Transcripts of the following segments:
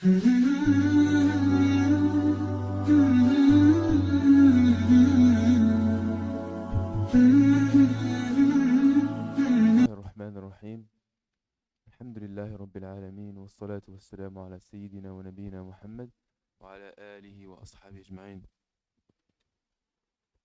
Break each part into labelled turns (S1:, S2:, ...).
S1: الرحمن الرحيم. الحمد لله رب العالمين والصلاة والسلام على سيدنا ونبينا Mohammed وعلى آله وأصحابه أجمعين.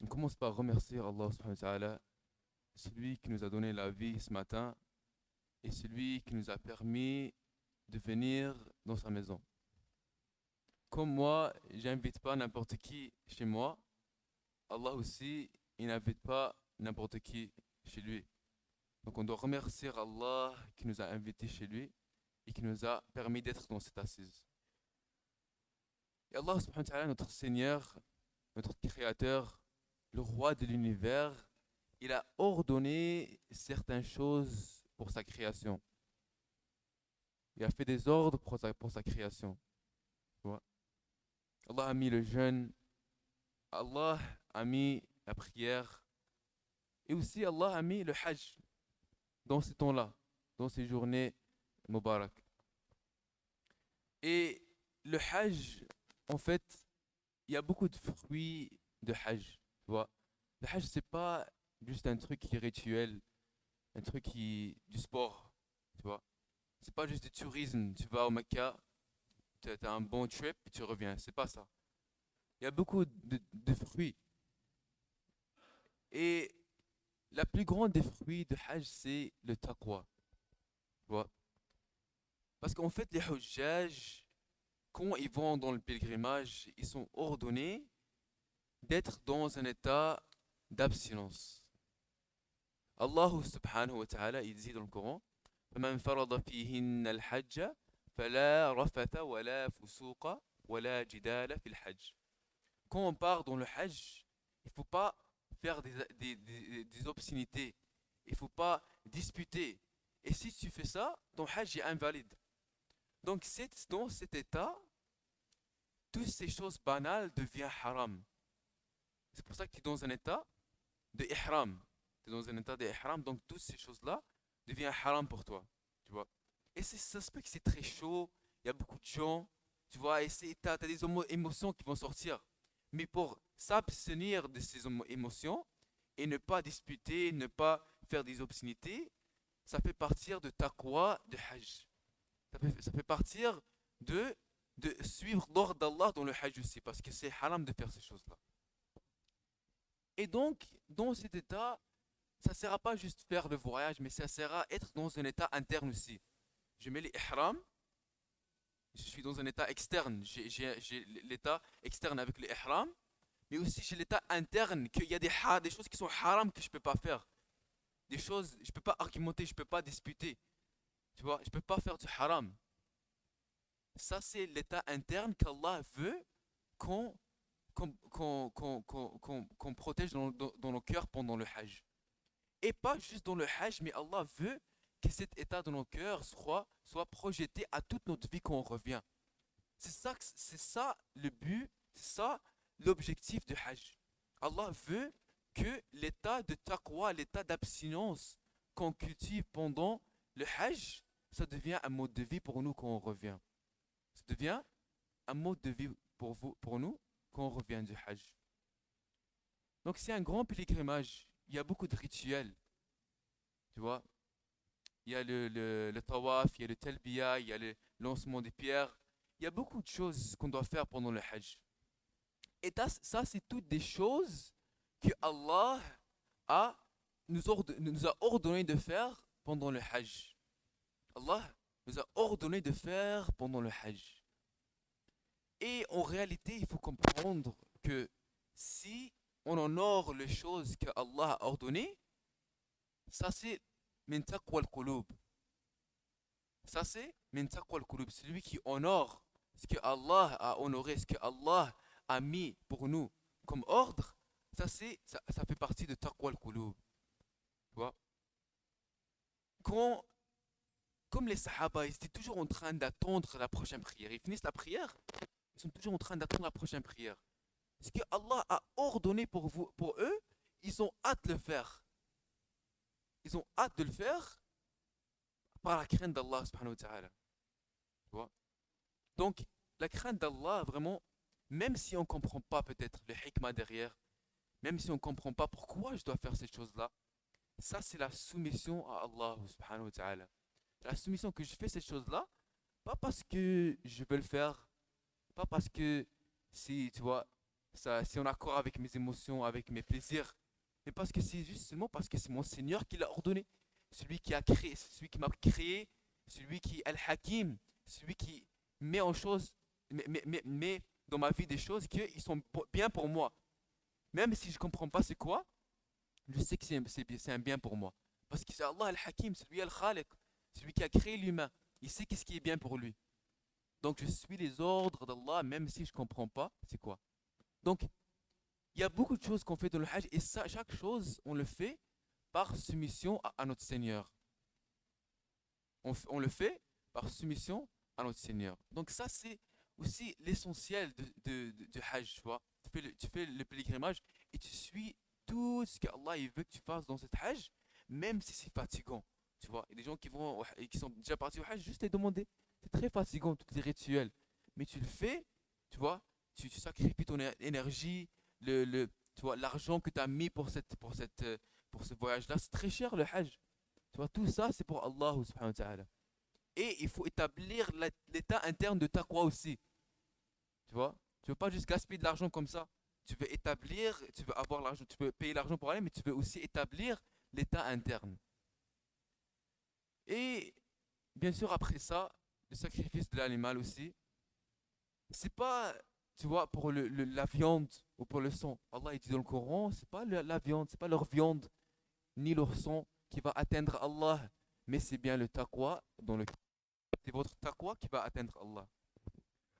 S1: On commence par remercier Allah subhanahu wa ta'ala, celui qui nous a donné la vie ce matin et celui qui nous a permis de venir dans sa maison. Comme moi, j'invite pas n'importe qui chez moi, Allah aussi, il n'invite pas n'importe qui chez lui. Donc on doit remercier Allah qui nous a invités chez lui et qui nous a permis d'être dans cette assise. Et Allah subhanahu wa ta'ala, notre Seigneur, notre Créateur, le roi de l'univers, il a ordonné certaines choses pour sa création. Il a fait des ordres pour sa création. Tu vois. Allah a mis le jeûne, Allah a mis la prière, et aussi Allah a mis le hajj dans ces temps-là, dans ces journées Mubarak. Et le hajj, en fait, il y a beaucoup de fruits de hajj. Tu vois. Le hajj, c'est pas juste un truc qui est rituel, un truc qui du sport. Tu vois. C'est pas juste du tourisme. Tu vas au Mecca, tu as un bon trip, tu reviens. C'est pas ça. Il y a beaucoup de fruits. Et la plus grande des fruits de hajj, c'est le taqwa. Tu vois. Parce qu'en fait, les hujjaj, quand ils vont dans le pèlerinage, ils sont ordonnés d'être dans un état d'abstinence. Allah subhanahu wa ta'ala, il dit dans le Coran, فَمَنْ فَرَضَ فِيهِنَّ الْحَجَّ فَلَا رَفَثَ وَلَا فُسُوقَ وَلَا جِدَالَ فِي الْحَجِّ. Quand on part dans le hajj, il ne faut pas faire des obscénités. Il ne faut pas disputer. Et si tu fais ça, ton hajj est invalide. Donc dans cet état, toutes ces choses banales deviennent haram. C'est pour ça que tu es dans un état de ihram. Tu es dans un état de ihram, donc toutes ces choses-là deviennent haram pour toi. Tu vois. Et ça se peut que c'est très chaud, il y a beaucoup de gens, tu vois, et tu as des émotions qui vont sortir. Mais pour s'abstenir de ces émotions et ne pas disputer, ne pas faire des obscénités, ça fait partir de taqwa de hajj. Ça fait partir de, de suivre l'ordre d'Allah dans le hajj aussi, parce que c'est haram de faire ces choses-là. Et donc, dans cet état, ça ne sert pas juste faire le voyage, mais ça sert à être dans un état interne aussi. Je mets les ihram, je suis dans un état externe, j'ai l'état externe avec les ihram, mais aussi j'ai l'état interne, qu'il y a des choses qui sont haram que je ne peux pas faire. Des choses, je ne peux pas argumenter, je ne peux pas disputer. Tu vois, je ne peux pas faire du haram. Ça, c'est l'état interne qu'Allah veut qu'on qu'on protège dans nos cœurs pendant le hajj. Et pas juste dans le hajj, mais Allah veut que cet état de nos cœurs soit projeté à toute notre vie quand on revient. C'est ça le but, c'est ça l'objectif du hajj. Allah veut que l'état de taqwa, l'état d'abstinence qu'on cultive pendant le hajj, ça devient un mode de vie pour nous quand on revient. Ça devient un mode de vie pour nous quand on revient du hajj. Donc c'est un grand pèlerinage. Il y a beaucoup de rituels. Tu vois, il y a le tawaf, il y a le talbiya, il y a le lancement des pierres. Il y a beaucoup de choses qu'on doit faire pendant le hajj. Et ça, c'est toutes des choses que Allah a, nous a ordonné de faire pendant le hajj. Allah nous a ordonné de faire pendant le hajj. Et en réalité, il faut comprendre que si on honore les choses que Allah a ordonnées, ça c'est min taqwa al-qulub. Ça c'est min taqwa al-qulub, celui qui honore ce que Allah a honoré, ce que Allah a mis pour nous comme ordre, ça fait partie de taqwa al-qulub. Tu vois? Quand, comme les sahaba, ils étaient toujours en train d'attendre la prochaine prière. Ils finissent la prière, ils sont toujours en train d'attendre la prochaine prière. Ce que Allah a ordonné pour eux, ils ont hâte de le faire. Ils ont hâte de le faire par la crainte d'Allah subhanahu wa ta'ala. Tu vois? Donc, la crainte d'Allah, vraiment, même si on ne comprend pas peut-être le hikmah derrière, même si on ne comprend pas pourquoi je dois faire cette chose-là, ça c'est la soumission à Allah subhanahu wa ta'ala. La soumission que je fais cette chose-là, pas parce que je veux le faire, pas parce que si, tu vois, ça, c'est en accord avec mes émotions, avec mes plaisirs, mais parce que c'est juste seulement parce que c'est mon Seigneur qui l'a ordonné. Celui qui a créé, celui qui m'a créé, celui qui est Al-Hakim, celui qui met en chose, met dans ma vie des choses qui sont bien pour moi. Même si je ne comprends pas c'est quoi, je sais que c'est un bien pour moi. Parce que c'est Allah Al-Hakim, c'est lui Al-Khaliq, celui qui a créé l'humain. Il sait qu'est-ce qui est bien pour lui. Donc je suis les ordres d'Allah même si je ne comprends pas c'est quoi. Donc il y a beaucoup de choses qu'on fait dans le Hajj et ça, chaque chose on le fait par soumission à notre Seigneur. On le fait par soumission à notre Seigneur. Donc ça c'est aussi l'essentiel de Hajj. Tu vois. Tu fais le pèlerinage et tu suis tout ce qu'Allah il veut que tu fasses dans cette Hajj, même si c'est fatigant. Tu vois, il y a des gens qui sont déjà partis au Hajj juste les demander. C'est très fatigant, tous les rituels. Mais tu le fais, tu vois, tu sacrifies ton énergie, tu vois, l'argent que tu as mis pour ce voyage-là, c'est très cher le Hajj. Tu vois, tout ça, c'est pour Allah subhanahu wa ta'ala. Et il faut établir l'état interne de taqwa aussi. Tu vois, tu veux pas juste gaspiller de l'argent comme ça. Tu veux établir, tu veux avoir l'argent, tu veux payer l'argent pour aller, mais tu veux aussi établir l'état interne. Et bien sûr, après ça, le sacrifice de l'animal aussi, c'est pas, tu vois, pour la viande ou pour le sang. Allah il dit dans le Coran, c'est pas la viande, c'est pas leur viande ni leur sang qui va atteindre Allah, mais c'est bien le taqwa dans le c'est votre taqwa qui va atteindre Allah.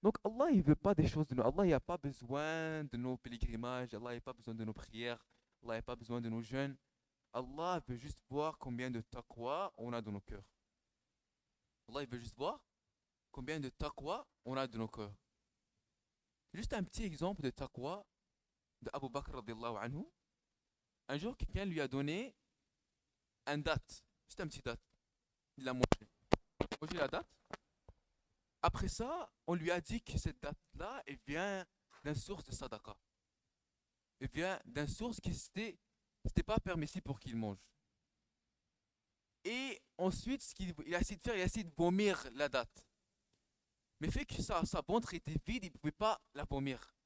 S1: Donc Allah, il veut pas des choses de nous. Allah, il n'a pas besoin de nos pèlerinages. Allah, il n'a pas besoin de nos prières. Allah, il n'a pas besoin de nos jeûnes. Allah veut juste voir combien de taqwa on a dans nos cœurs. Allah, il veut juste voir combien de taqwa on a dans nos cœurs. Juste un petit exemple de taqwa de Abu Bakr radiallahu anhu. Un jour, quelqu'un lui a donné un date. Juste un petit date. Il l'a mangé. Mangé la date. Après ça, on lui a dit que cette date-là, elle vient d'une source de sadaqa. Elle vient d'une source qui c'était pas permissible pour qu'il mange. Et ensuite, ce qu'il il a essayé de faire, il a essayé de vomir la date. Mais fait que sa ventre était vide, il ne pouvait pas la vomir.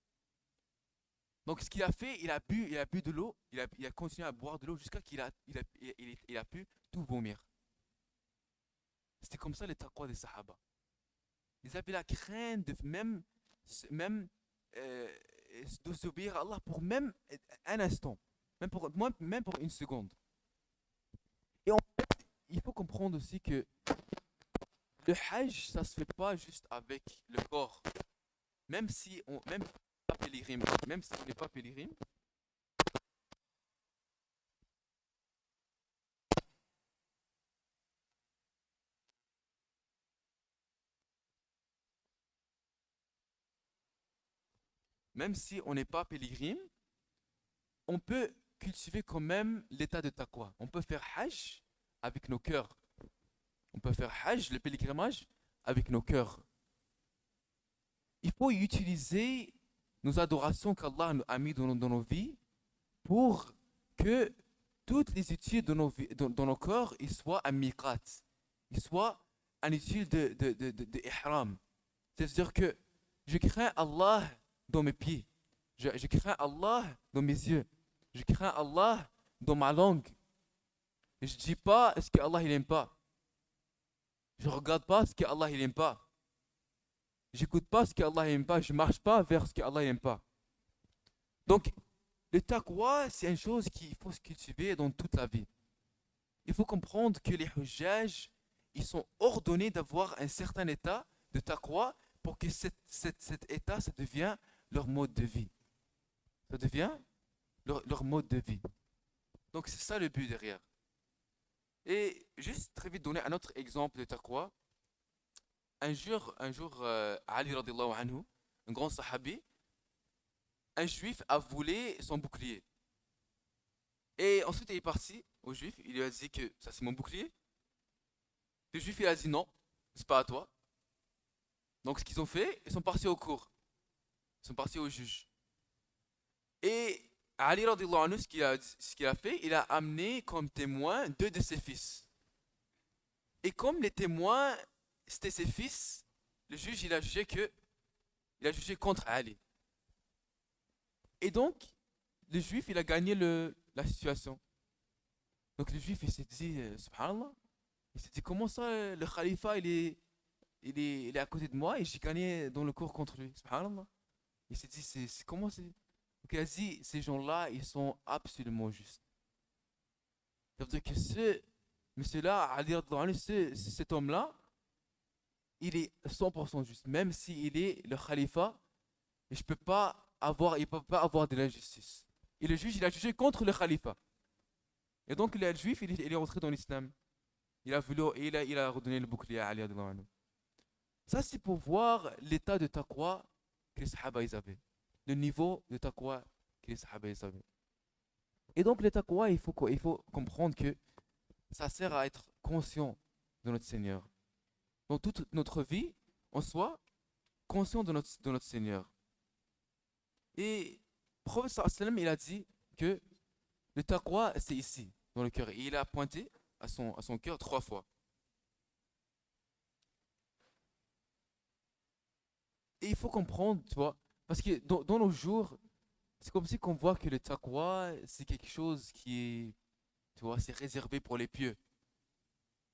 S1: Donc ce qu'il a fait, il a bu de l'eau, il a continué à boire de l'eau jusqu'à qu'il il a pu tout vomir. C'était comme ça les taqwa des Sahaba. Ils avaient la crainte de même euh, de s'obéir à Allah pour même un instant, même pour une seconde. Et en fait, il faut comprendre aussi que le Hajj, ça se fait pas juste avec le corps. Même pas pèlerin, même si on n'est pas pèlerin, même si on n'est pas pèlerin, on peut cultiver quand même l'état de taqwa. On peut faire Hajj avec nos cœurs. On peut faire Hajj, le pèlerinage, avec nos cœurs. Il faut utiliser nos adorations qu'Allah a mis dans nos vies pour que toutes les études dans nos corps ils soient un miqat, ils soient un étude de ihram. C'est-à-dire que je crains Allah dans mes pieds, je crains Allah dans mes yeux, je crains Allah dans ma langue. Je ne dis pas ce que Allah il aime pas. Je ne regarde pas ce que Allah il aime pas. J'écoute pas ce que Allah aime pas. Je marche pas vers ce que Allah aime pas. Donc, le taqwa, c'est une chose qu'il faut se cultiver dans toute la vie. Il faut comprendre que les hujjaj, ils sont ordonnés d'avoir un certain état de taqwa pour que cet état, ça devient leur mode de vie. Ça devient leur mode de vie. Donc c'est ça le but derrière. Et juste très vite donner un autre exemple de taqwa. Ali radiallahu anhu, un grand sahabi, un juif a volé son bouclier. Et ensuite il est parti au juif, il lui a dit que ça c'est mon bouclier. Le juif il a dit non, c'est pas à toi. Donc ce qu'ils ont fait, ils sont partis au cours. Ils sont partis au juge. Et Ali radiallahu anhu, ce qu'il a fait, il a amené comme témoin deux de ses fils. Et comme les témoins, c'était ses fils, le juge, il a jugé contre Ali. Et donc, le juif, il a gagné la situation. Donc le juif, il s'est dit, subhanallah, il s'est dit, comment ça, le khalifa, il est à côté de moi et j'ai gagné dans le cours contre lui, subhanallah. Il s'est dit, comment c'est? Donc il a dit, ces gens-là, ils sont absolument justes. Ça veut dire que monsieur-là, Ali radhiyallahu anhu, cet homme-là, il est 100% juste. Même s'il est le khalifa, il ne peut pas avoir de l'injustice. Et le juge, il a jugé contre le khalifa. Et donc le juif, il est entré dans l'islam. Il a redonné le bouclier à Ali radhiyallahu anhu. Ça, c'est pour voir l'état de taqwa que les sahaba ils avaient. Le niveau de taqwa que les sahaba ils avaient. Et donc, le taqwa, il faut comprendre que ça sert à être conscient de notre Seigneur. Dans toute notre vie, on soit conscient de notre Seigneur. Et le prophète sallam, il a dit que le taqwa, c'est ici, dans le cœur. Et il a pointé à son cœur 3 fois. Et il faut comprendre, tu vois, parce que dans nos jours, c'est comme si qu'on voit que le taqwa, c'est quelque chose qui est, tu vois, c'est réservé pour les pieux.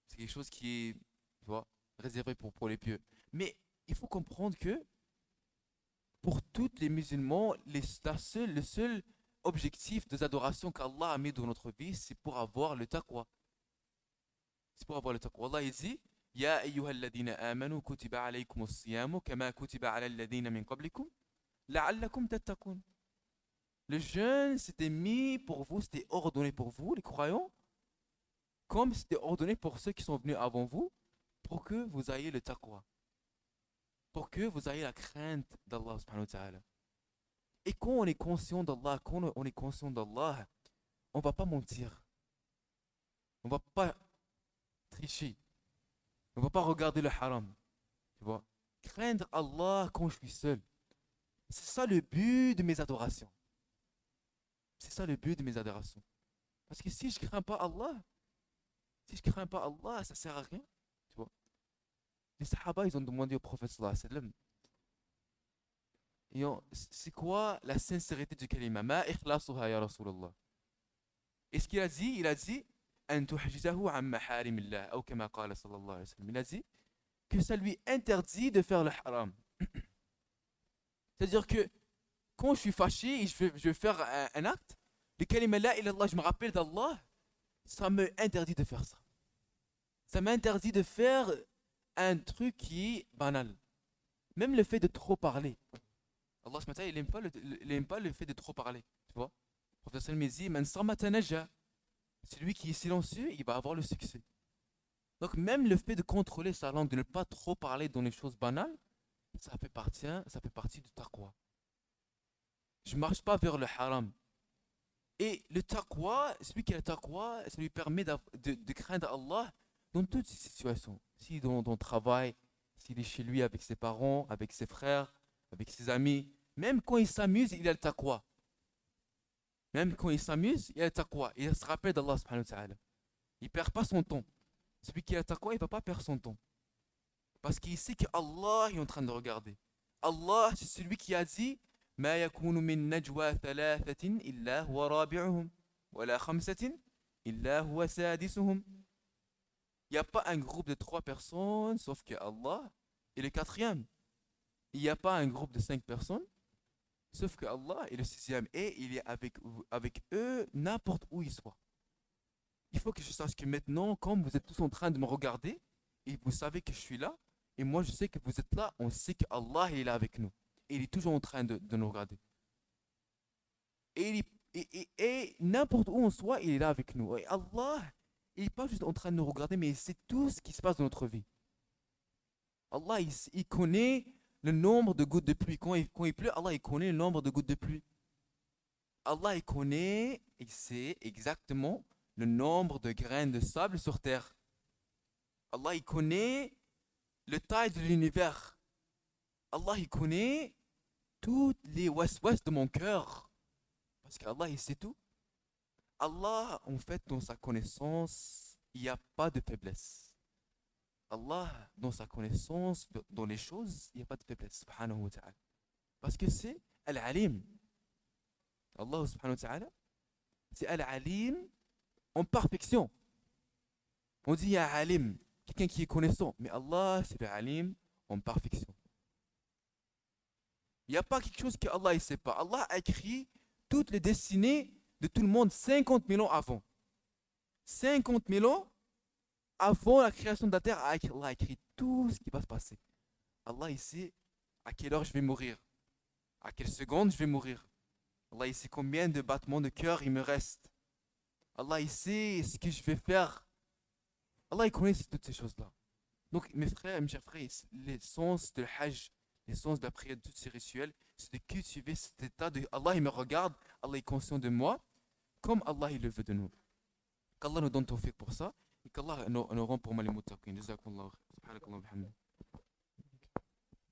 S1: C'est quelque chose qui est, tu vois, réservé pour les pieux. Mais il faut comprendre que pour tous les musulmans, le seul objectif des adorations qu'Allah a mis dans notre vie, c'est pour avoir le taqwa. C'est pour avoir le taqwa. Allah il dit, Ya ayyuhalladhina amanu kutiba alaykum as-siyamu kama kutiba ala alladhina min qablikum la'allakum tattaqun. Le jeûne, c'était mis pour vous, c'était ordonné pour vous, les croyants, comme c'était ordonné pour ceux qui sont venus avant vous, pour que vous ayez le taqwa, pour que vous ayez la crainte d'Allah subhanahu wa ta'ala. Et quand on est conscient d'Allah, on ne va pas mentir, on ne va pas tricher, on ne va pas regarder le haram, tu vois. Craindre Allah quand je suis seul. C'est ça le but de mes adorations. C'est ça le but de mes adorations. Parce que si je crains pas Allah, ça sert à rien, tu vois. Les Sahaba, ils ont demandé au prophète sallallahu alayhi wa sallam, c'est quoi la sincérité du kalima? Ma ikhlasuha ya Rasulallah. Et ce qu'il a dit, il a dit, an tuhjizahu an maharimillah, ou kama qala sallallahu alayhi wa sallam. Il a dit que ça lui interdit de faire le haram. C'est-à-dire que quand je suis fâché et je vais faire un acte, le kalima la ilallah, je me rappelle d'Allah, ça me interdit de faire ça. Ça m'interdit de faire un truc qui est banal. Même le fait de trop parler. Allah il n'aime pas le fait de trop parler. Tu vois? Le professeur me dit, Man samata naja. Celui qui est silencieux, il va avoir le succès. Donc même le fait de contrôler sa langue, de ne pas trop parler dans les choses banales, ça fait partie du taqwa. Je ne marche pas vers le haram. Et le taqwa, celui qui a le taqwa, ça lui permet de craindre Allah dans toutes ces situations. Si dans le travail, s'il est chez lui avec ses parents, avec ses frères, avec ses amis, même quand il s'amuse, il a le taqwa. Même quand il s'amuse, il a le taqwa. Il se rappelle d'Allah subhanahu wa ta'ala. Il ne perd pas son temps. Celui qui a le taqwa, il ne va pas perdre son temps. Parce qu'il sait qu'Allah est en train de regarder. Allah, c'est celui qui a dit ما يكون من نجوى ثلاثة إلا هو رابعهم ولا خمسة إلا هو سادسهم. Il n'y a pas un groupe de 3 personnes, sauf que Allah est le quatrième. Il n'y a pas un groupe de 5 personnes, sauf que Allah est le sixième. Et il est avec eux n'importe où ils soient. Il faut que je sache que maintenant, comme vous êtes tous en train de me regarder, et vous savez que je suis là, et moi je sais que vous êtes là, on sait que Allah est là avec nous. Et il est toujours en train de nous regarder. Et n'importe où on soit, il est là avec nous. Et Allah, il n'est pas juste en train de nous regarder, mais il sait tout ce qui se passe dans notre vie. Allah, il connaît le nombre de gouttes de pluie. Quand il pleut, Allah, il connaît le nombre de gouttes de pluie. Allah, il connaît, il sait exactement le nombre de graines de sable sur terre. Allah, il connaît le taille de l'univers. Allah, il connaît toutes les was-was de mon cœur. Parce qu'Allah, il sait tout. Allah, en fait, dans sa connaissance, il n'y a pas de faiblesse. Allah, dans sa connaissance, dans les choses, il n'y a pas de faiblesse, subhanahu wa ta'ala. Parce que c'est Al-Alim. Allah, subhanahu wa ta'ala, c'est Al-Alim en perfection. On dit il y a Alim, quelqu'un qui est connaissant. Mais Allah, c'est le Alim en perfection. Il n'y a pas quelque chose que Allah ne sait pas. Allah a écrit toutes les destinées de tout le monde 50 000 ans avant. 50 000 ans avant la création de la terre, Allah a écrit tout ce qui va se passer. Allah, il sait à quelle heure je vais mourir, à quelle seconde je vais mourir. Allah, il sait combien de battements de cœur il me reste. Allah, il sait ce que je vais faire. Allah, il connaît toutes ces choses-là. Donc, mes frères, mes chers frères, l'essence de Hajj, l'essence de la prière, de tous ces rituels, c'est de cultiver cet état de Allah, il me regarde, Allah est conscient de moi, comme Allah, il le veut de nous. Qu'Allah nous donne tawfiq pour ça, et qu'Allah nous rend pour mal les moutaqin. Jazakumullah. Subhanakallah wa bihamdik.